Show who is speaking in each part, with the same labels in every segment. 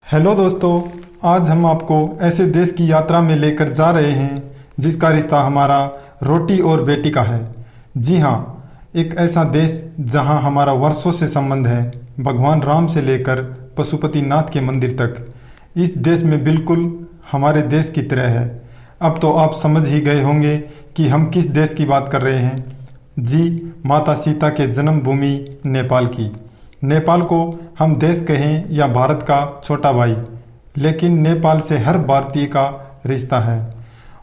Speaker 1: Hello दोस्तों, आज हम आपको ऐसे देश की यात्रा में लेकर जा रहे हैं जिसका रिश्ता हमारा रोटी और बेटी का है। जी हाँ, एक ऐसा देश जहां हमारा वर्षों से संबंध है, भगवान राम से लेकर पशुपतिनाथ के मंदिर तक। इस देश में बिल्कुल हमारे देश की तरह है। अब तो आप समझ ही गए होंगे कि हम किस देश की बात कर रहे हैं। जी, माता सीता के जन्मभूमि नेपाल की। नेपाल को हम देश कहें या भारत का छोटा भाई, लेकिन नेपाल से हर भारतीय का रिश्ता है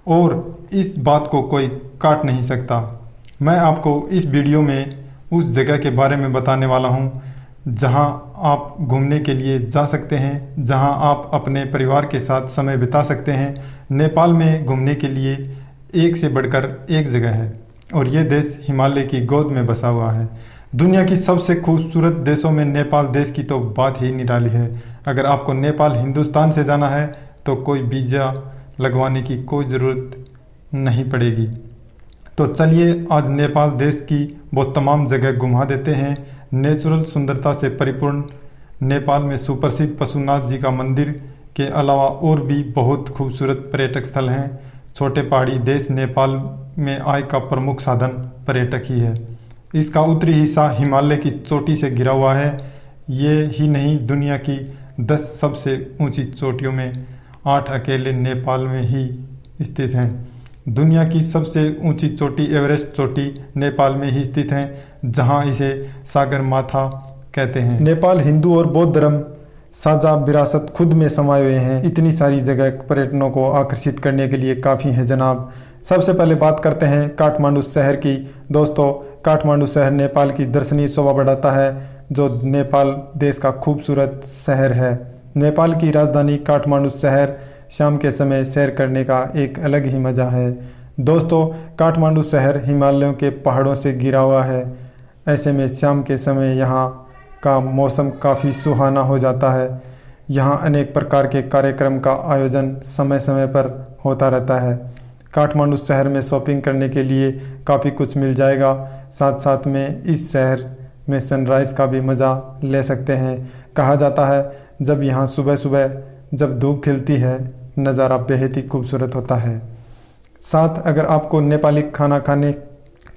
Speaker 1: और इस बात को कोई काट नहीं सकता। मैं आपको इस वीडियो में उस जगह के बारे में बताने वाला हूं जहां आप घूमने के लिए जा सकते हैं, जहां आप अपने परिवार के साथ समय बिता सकते हैं। नेपाल में घूमने के लिए एक से बढ़कर एक जगह है और ये देश हिमालय की गोद में बसा हुआ है। दुनिया की सबसे खूबसूरत देशों में नेपाल देश की तो बात ही निराली है। अगर आपको नेपाल हिंदुस्तान से जाना है तो कोई वीज़ा लगवाने की कोई ज़रूरत नहीं पड़ेगी। तो चलिए आज नेपाल देश की वो तमाम जगह घुमा देते हैं। नेचुरल सुंदरता से परिपूर्ण नेपाल में सुप्रसिद्ध पशुनाथ जी का मंदिर के अलावा और भी बहुत खूबसूरत पर्यटक स्थल हैं। छोटे पहाड़ी देश नेपाल में आय का प्रमुख साधन पर्यटक ही है। इसका उत्तरी हिस्सा हिमालय की चोटी से घिरा हुआ है। ये ही नहीं, दुनिया की 10 सबसे ऊंची चोटियों में 8 अकेले नेपाल में ही स्थित हैं। दुनिया की सबसे ऊंची चोटी एवरेस्ट चोटी नेपाल में ही स्थित है, जहां इसे सागर माथा कहते हैं। नेपाल हिंदू और बौद्ध धर्म साझा विरासत खुद में समाये हुए हैं। इतनी सारी जगह पर्यटनों को आकर्षित करने के लिए काफ़ी है जनाब। सबसे पहले बात करते हैं काठमांडू शहर की। दोस्तों, काठमांडू शहर नेपाल की दर्शनीय शोभा बढ़ाता है, जो नेपाल देश का खूबसूरत शहर है। नेपाल की राजधानी काठमांडू शहर शाम के समय सैर करने का एक अलग ही मज़ा है। दोस्तों, काठमांडू शहर हिमालयों के पहाड़ों से घिरा हुआ है। ऐसे में शाम के समय यहाँ का मौसम काफ़ी सुहाना हो जाता है। यहाँ अनेक प्रकार के कार्यक्रम का आयोजन समय समय पर होता रहता है। काठमांडू शहर में शॉपिंग करने के लिए काफ़ी कुछ मिल जाएगा। साथ साथ में इस शहर में सनराइज़ का भी मज़ा ले सकते हैं। कहा जाता है जब यहाँ सुबह सुबह जब धूप खिलती है, नज़ारा बेहद ही खूबसूरत होता है। साथ अगर आपको नेपाली खाना खाने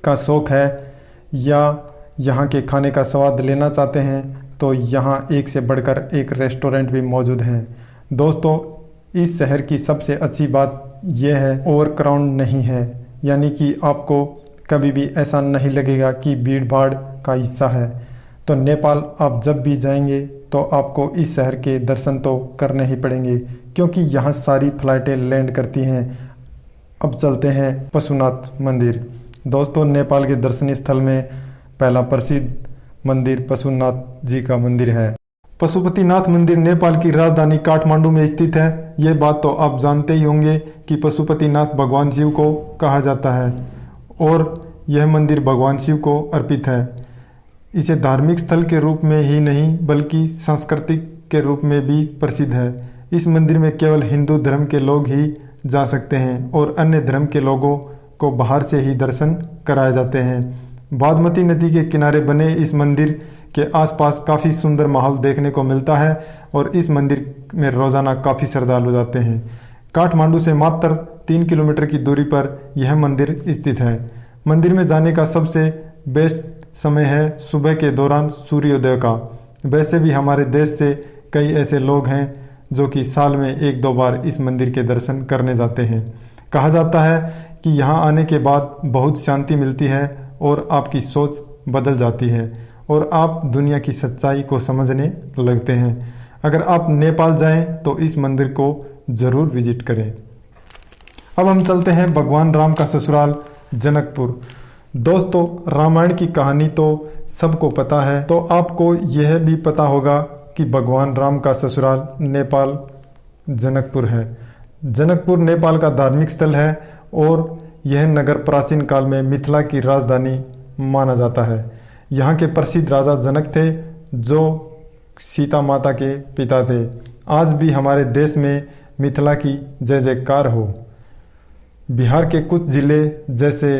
Speaker 1: का शौक़ है या यहाँ के खाने का स्वाद लेना चाहते हैं तो यहाँ एक से बढ़कर एक रेस्टोरेंट भी मौजूद हैं। दोस्तों, इस शहर की सबसे अच्छी बात यह है ओवर क्राउड नहीं है, यानी कि आपको कभी भी ऐसा नहीं लगेगा कि भीड़ भाड़ का हिस्सा है। तो नेपाल आप जब भी जाएंगे तो आपको इस शहर के दर्शन तो करने ही पड़ेंगे, क्योंकि यहाँ सारी फ्लाइटें लैंड करती हैं। अब चलते हैं पशुनाथ मंदिर। दोस्तों, नेपाल के दर्शनीय स्थल में पहला प्रसिद्ध मंदिर पशुनाथ जी का मंदिर है। पशुपतिनाथ मंदिर नेपाल की राजधानी काठमांडू में स्थित है। ये बात तो आप जानते ही होंगे कि पशुपतिनाथ भगवान शिव को कहा जाता है और यह मंदिर भगवान शिव को अर्पित है। इसे धार्मिक स्थल के रूप में ही नहीं बल्कि सांस्कृतिक के रूप में भी प्रसिद्ध है। इस मंदिर में केवल हिंदू धर्म के लोग ही जा सकते हैं और अन्य धर्म के लोगों को बाहर से ही दर्शन कराए जाते हैं। बागमती नदी के किनारे बने इस मंदिर के आसपास काफ़ी सुंदर माहौल देखने को मिलता है और इस मंदिर में रोज़ाना काफ़ी श्रद्धालु जाते हैं। काठमांडू से मात्र 3 किलोमीटर की दूरी पर यह मंदिर स्थित है। मंदिर में जाने का सबसे बेस्ट समय है सुबह के दौरान सूर्योदय का। वैसे भी हमारे देश से कई ऐसे लोग हैं जो कि साल में 1-2 बार इस मंदिर के दर्शन करने जाते हैं। कहा जाता है कि यहाँ आने के बाद बहुत शांति मिलती है और आपकी सोच बदल जाती है और आप दुनिया की सच्चाई को समझने लगते हैं। अगर आप नेपाल जाएं तो इस मंदिर को ज़रूर विजिट करें। अब हम चलते हैं भगवान राम का ससुराल जनकपुर। दोस्तों, रामायण की कहानी तो सबको पता है, तो आपको यह भी पता होगा कि भगवान राम का ससुराल नेपाल जनकपुर है। जनकपुर नेपाल का धार्मिक स्थल है और यह नगर प्राचीन काल में मिथिला की राजधानी माना जाता है। यहाँ के प्रसिद्ध राजा जनक थे जो सीता माता के पिता थे। आज भी हमारे देश में मिथिला की जय जयकार हो। बिहार के कुछ जिले जैसे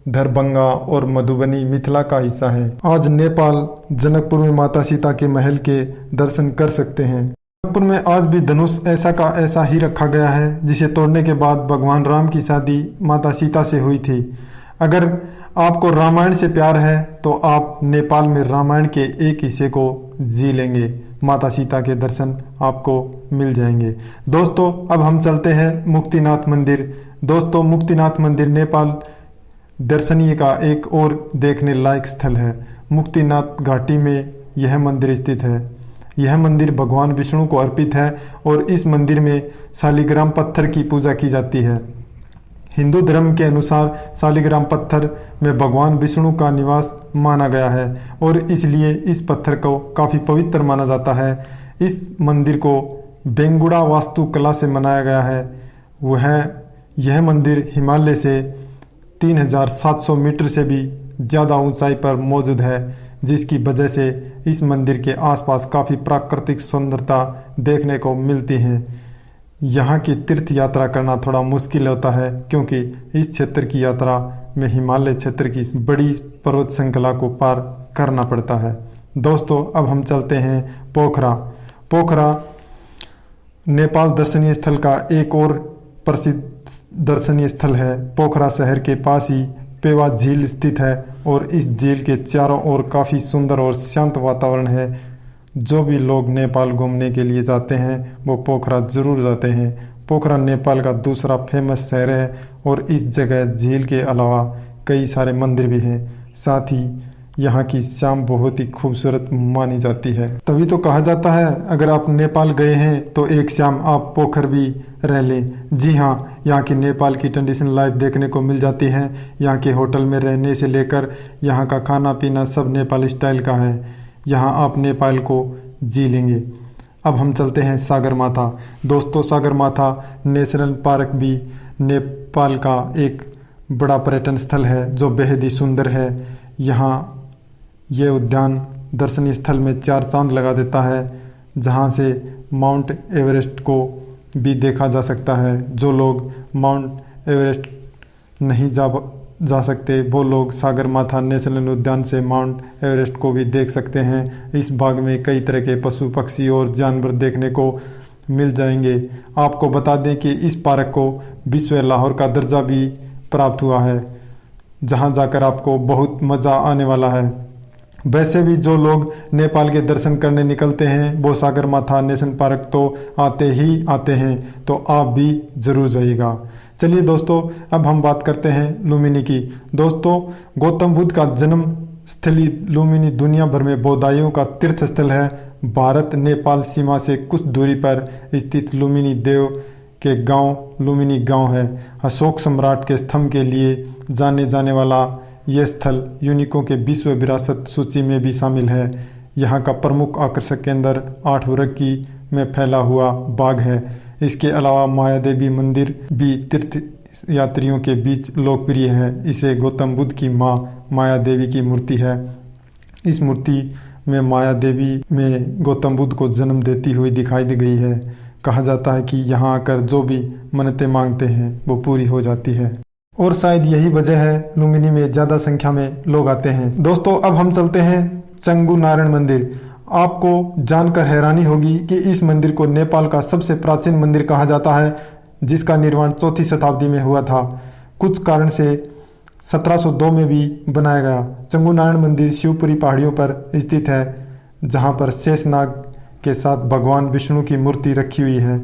Speaker 1: दरभंगा और मधुबनी मिथिला का हिस्सा हैं। आज नेपाल जनकपुर में माता सीता के महल के दर्शन कर सकते हैं। गोरखपुर में आज भी धनुष ऐसा का ऐसा ही रखा गया है जिसे तोड़ने के बाद भगवान राम की शादी माता सीता से हुई थी। अगर आपको रामायण से प्यार है तो आप नेपाल में रामायण के एक हिस्से को जी लेंगे। माता सीता के दर्शन आपको मिल जाएंगे। दोस्तों अब हम चलते हैं मुक्तिनाथ मंदिर। दोस्तों मुक्तिनाथ मंदिर नेपाल दर्शनीय का एक और देखने लायक स्थल है। मुक्तिनाथ घाटी में यह मंदिर स्थित है। यह मंदिर भगवान विष्णु को अर्पित है और इस मंदिर में शालिग्राम पत्थर की पूजा की जाती है। हिंदू धर्म के अनुसार शालिग्राम पत्थर में भगवान विष्णु का निवास माना गया है और इसलिए इस पत्थर को काफ़ी पवित्र माना जाता है। इस मंदिर को बेंगुड़ा वास्तुकला से बनाया गया है। यह मंदिर हिमालय से 3700 मीटर से भी ज़्यादा ऊंचाई पर मौजूद है, जिसकी वजह से इस मंदिर के आसपास काफ़ी प्राकृतिक सुंदरता देखने को मिलती है। यहाँ की तीर्थ यात्रा करना थोड़ा मुश्किल होता है क्योंकि इस क्षेत्र की यात्रा में हिमालय क्षेत्र की बड़ी पर्वत श्रृंखला को पार करना पड़ता है। दोस्तों अब हम चलते हैं पोखरा। पोखरा नेपाल दर्शनीय स्थल का एक और प्रसिद्ध दर्शनीय स्थल है। पोखरा शहर के पास ही पेवा झील स्थित है और इस झील के चारों ओर काफ़ी सुंदर और शांत वातावरण है। जो भी लोग नेपाल घूमने के लिए जाते हैं वो पोखरा ज़रूर जाते हैं। पोखरा नेपाल का दूसरा फेमस शहर है और इस जगह झील के अलावा कई सारे मंदिर भी हैं। साथ ही यहाँ की शाम बहुत ही खूबसूरत मानी जाती है। तभी तो कहा जाता है अगर आप नेपाल गए हैं तो एक शाम आप पोखर भी रह लें। जी हाँ, यहाँ की नेपाल की ट्रेडिशनल लाइफ देखने को मिल जाती है। यहाँ के होटल में रहने से लेकर यहाँ का खाना पीना सब नेपाल स्टाइल का है। यहाँ आप नेपाल को जी लेंगे। अब हम चलते हैं सागरमाथा। दोस्तों सागरमाथा नेशनल पार्क भी नेपाल का एक बड़ा पर्यटन स्थल है जो बेहद ही सुंदर है। यहाँ ये उद्यान दर्शनीय स्थल में 4 चांद लगा देता है, जहाँ से माउंट एवरेस्ट को भी देखा जा सकता है। जो लोग माउंट एवरेस्ट नहीं जा सकते वो लोग सागरमाथा नेशनल उद्यान से माउंट एवरेस्ट को भी देख सकते हैं। इस बाग में कई तरह के पशु पक्षी और जानवर देखने को मिल जाएंगे। आपको बता दें कि इस पार्क को विश्व लाहौर का दर्जा भी प्राप्त हुआ है, जहां जाकर आपको बहुत मज़ा आने वाला है। वैसे भी जो लोग नेपाल के दर्शन करने निकलते हैं वो सागरमाथा नेशनल पार्क तो आते ही आते हैं, तो आप भी ज़रूर जाइएगा। चलिए दोस्तों अब हम बात करते हैं लुम्बिनी की। दोस्तों गौतम बुद्ध का जन्म स्थली लुम्बिनी दुनिया भर में बौद्धाइयों का तीर्थ स्थल है। भारत नेपाल सीमा से कुछ दूरी पर स्थित लुम्बिनी देव के गांव लुम्बिनी गांव है। अशोक सम्राट के स्तंभ के लिए जाने जाने वाला यह स्थल यूनेस्को के विश्व विरासत सूची में भी शामिल है। यहाँ का प्रमुख आकर्षक केंद्र 8 वर्ग की में फैला हुआ बाग है। इसके अलावा माया देवी मंदिर भी तीर्थ यात्रियों के बीच लोकप्रिय है। इसे गौतम बुद्ध की माँ माया देवी की मूर्ति है। इस मूर्ति में माया देवी में गौतम बुद्ध को जन्म देती हुई दिखाई दी गई है। कहा जाता है कि यहाँ आकर जो भी मन्नतें मांगते हैं वो पूरी हो जाती है और शायद यही वजह है लुम्बिनी में ज़्यादा संख्या में लोग आते हैं। दोस्तों अब हम चलते हैं चंगू नारायण मंदिर। आपको जानकर हैरानी होगी कि इस मंदिर को नेपाल का सबसे प्राचीन मंदिर कहा जाता है, जिसका निर्माण 4वीं शताब्दी में हुआ था। कुछ कारण से 1702 में भी बनाया गया। चंगू नारायण मंदिर शिवपुरी पहाड़ियों पर स्थित है, जहाँ पर शेषनाग के साथ भगवान विष्णु की मूर्ति रखी हुई है।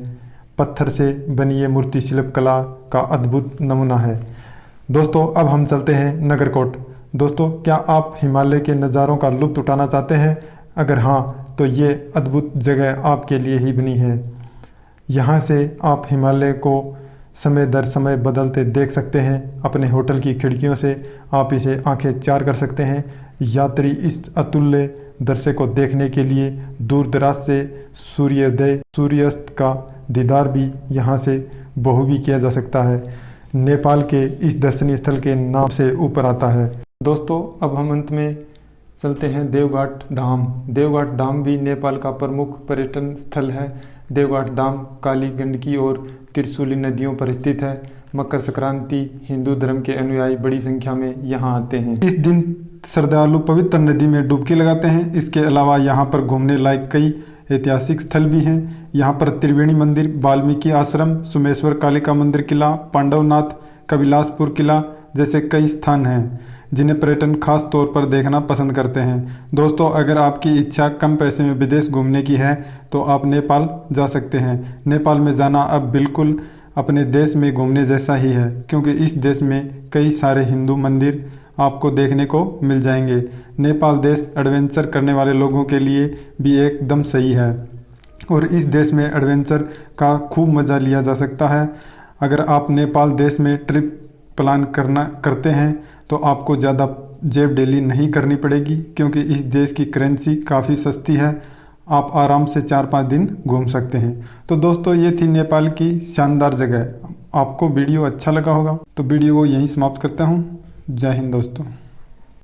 Speaker 1: पत्थर से बनी ये मूर्ति शिल्पकला का अद्भुत नमूना है। दोस्तों अब हम चलते हैं नगरकोट। दोस्तों क्या आप हिमालय के नज़ारों का लुत्फ़ उठाना चाहते हैं? अगर हाँ तो ये अद्भुत जगह आपके लिए ही बनी है। यहाँ से आप हिमालय को समय दर समय बदलते देख सकते हैं। अपने होटल की खिड़कियों से आप इसे आंखें चार कर सकते हैं। यात्री इस अतुल्य दृश्य को देखने के लिए दूर दराज से सूर्योदय सूर्यास्त का दीदार भी यहाँ से बखूबी किया जा सकता है। नेपाल के इस दर्शनीय स्थल के नाम से ऊपर आता है। दोस्तों अब हम अंत में चलते हैं देवघाट धाम। देवघाट धाम भी नेपाल का प्रमुख पर्यटन स्थल है। देवघाट धाम काली गंडकी और त्रिशूली नदियों पर स्थित है। मकर संक्रांति हिंदू धर्म के अनुयायी बड़ी संख्या में यहाँ आते हैं। इस दिन श्रद्धालु पवित्र नदी में डुबकी लगाते हैं। इसके अलावा यहाँ पर घूमने लायक कई ऐतिहासिक स्थल भी हैं। यहाँ पर त्रिवेणी मंदिर, वाल्मीकि आश्रम, सोमेश्वर कालिका मंदिर किला, पांडवनाथ, कपिलासपुर किला जैसे कई स्थान हैं जिन्हें पर्यटन खास तौर पर देखना पसंद करते हैं। दोस्तों, अगर आपकी इच्छा कम पैसे में विदेश घूमने की है तो आप नेपाल जा सकते हैं। नेपाल में जाना अब बिल्कुल अपने देश में घूमने जैसा ही है, क्योंकि इस देश में कई सारे हिंदू मंदिर आपको देखने को मिल जाएंगे। नेपाल देश एडवेंचर करने वाले लोगों के लिए भी एकदम सही है और इस देश में एडवेंचर का खूब मज़ा लिया जा सकता है। अगर आप नेपाल देश में ट्रिप प्लान करते हैं तो आपको ज़्यादा जेब ढीली नहीं करनी पड़ेगी, क्योंकि इस देश की करेंसी काफ़ी सस्ती है। आप आराम से 4-5 दिन घूम सकते हैं। तो दोस्तों, ये थी नेपाल की शानदार जगह। आपको वीडियो अच्छा लगा होगा तो वीडियो को यहीं समाप्त करता हूँ। जय हिंद दोस्तों।